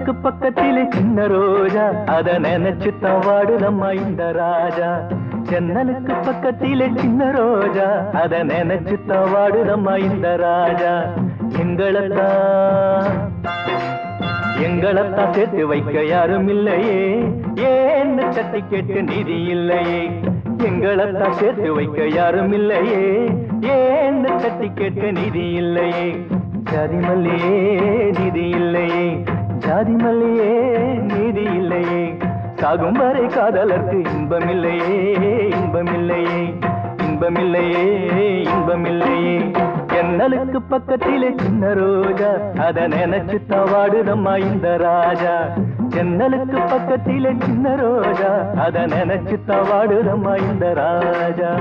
ஜன்னலுக்கு பக்கத்திலே சின்ன ரோஜா, அத நினைச்சுத்தான் வாடுதம்மா இந்த ராஜா. ஜன்னலுக்கு பக்கத்திலே சின்ன ரோஜா, அத நினைச்சுத்தான் வாடுதம்மா இந்த ராஜா. எங்களைத்தான் சேர்த்து வைக்க யாரும் இல்லையே, ஏன்னு தட்டி கேட்டு நிதி இல்லையே. எங்களைத்தான் சேர்த்து வைக்க யாரும் இல்லையே, ஏன்னு தட்டி கேட்டு நிதி இல்லையே. ஜாதி மல்லியே நிதி இல்லையே, ஜாதி மல்லியே நீதி இல்லையே. சாகும் வரை காதலர்க்கு இன்பமில்லையே, இன்பமில்லையே, இன்பமில்லையே, இன்பமில்லையே. ஜன்னலுக்கு பக்கத்திலே சின்ன ரோஜா, அத நினைச்சுத்தான் வாடுதம்மா இந்த ராஜா. ஜன்னலுக்கு பக்கத்திலே சின்ன ரோஜா, அத நினைச்சுத்தான் வாடுதம்மா இந்த ராஜா.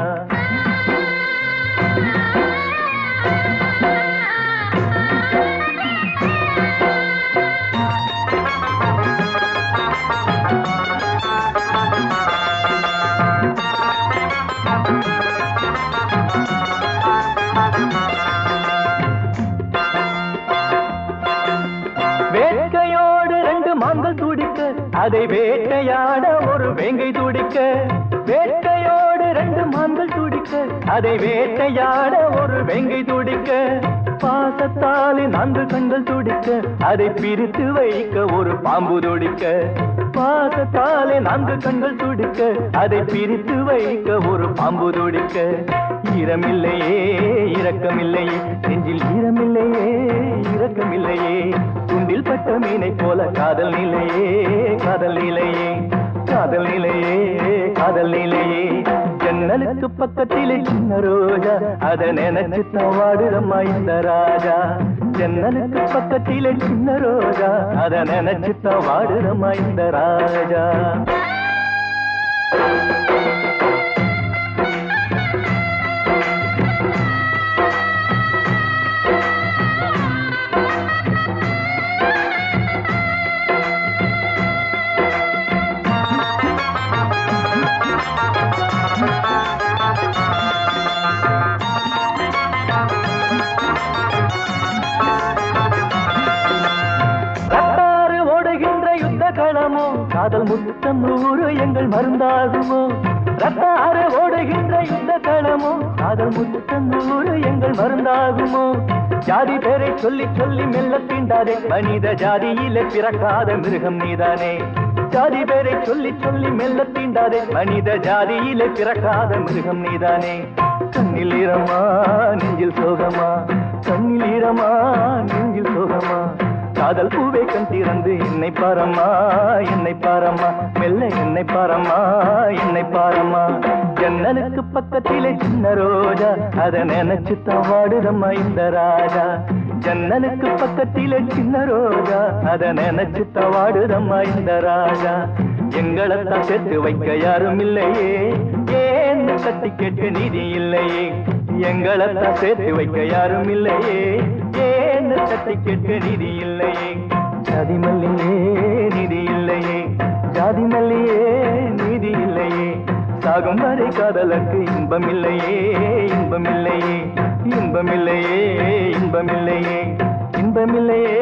வேட்கையோடு ரெண்டு மான்கள் துடிக்க, அதை வேட்டையாட ஒரு வேங்கை துடிக்க. வேட்கையோடு ரெண்டு மான்கள் துடிக்க, அதை வேட்டையாட ஒரு வேங்கை துடிக்க. பாசத்தாலே 4 கண்கள் துடிக்க, அதை பிரித்து வைக்க ஒரு பாம்பு துடிக்க. பாசத்தாலே 4 கண்கள் துடிக்க, அதை பிரித்து வைக்க ஒரு பாம்பு துடிக்க. ஈரமில்லையே இரக்கமில்லையே, நெஞ்சில் ஈரமில்லையே இரக்கமில்லையே. துண்டில் பட்ட மீனை போல காதல் நிலையே, காதல் நிலையே, காதல் நிலையே, காதல் நிலையே. ஜன்னலுக்கு பக்கத்திலே சின்ன ரோஜா, அத நினைச்சுத்தான் வாடுதம்மா இந்த ராஜா. ஜன்னலுக்கு பக்கத்திலே சின்ன ரோஜா, அத நினைச்சுத்தான் வாடுதம்மா இந்த ராஜா. காதல் முத்தம் 100 எங்கள் மருந்தாகுமோ. ரத்தாறு ஓடுகின்ற யுத்த களமோ, காதல் முத்தம் 100 எங்கள் மருந்தாகுமோ. ஜாதி பேரை சொல்லி சொல்லி மெல்ல தீண்டாதே, மனித ஜாதியிலே பிறக்காத மிருகம் நீதானே. ஜாதி பேரை சொல்லி சொல்லி மெல்ல தீண்டாதே, மனித ஜாதியிலே பிறக்காத மிருகம் நீதானே. கண்ணில் ஈரமா நெஞ்சில் சோகமா, கண்ணில் ஈரமா நெஞ்சில் சோகமா. காதல் பூவை கண் திறந்து என்னை பாரம்மா, என்னை பாரம்மா, மெல்ல என்னை பாரம்மா, என்னை பாரம்மா. ஜன்னலுக்கு பக்கத்திலே சின்ன ரோஜா, அத நினைச்சுத்தான் வாடுதம்மா இந்த ராஜா. ஜன்னலுக்கு பக்கத்திலே சின்ன ரோஜா, அத நினைச்சுத்தான் வாடுதம்மா இந்த ராஜா. எங்களைத்தான் சேர்த்து வைக்க யாரும் இல்லையே, ஏன்னு தட்டி கேட்டு நிதி இல்லையே. எங்களைத்தான் சேர்த்து வைக்க யாரும் இல்லையே, ஏன்னு தட்டி கேட்டு நிதி இல்லையே. ஜாதி மல்லியே நிதி இல்லையே, ஜாதி மல்லியே நீதி இல்லையே. சாகும் வரை காதலுக்கு இன்பமில்லையே, இன்பமில்லையே, இன்பமில்லையே, இன்பமில்லையே, இன்பமில்லையே,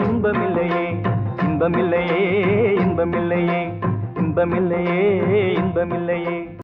இன்பமில்லையே, இன்பமில்லையே, இன்பமில்லையே, இன்பமில்லையே, இன்பமில்லையே.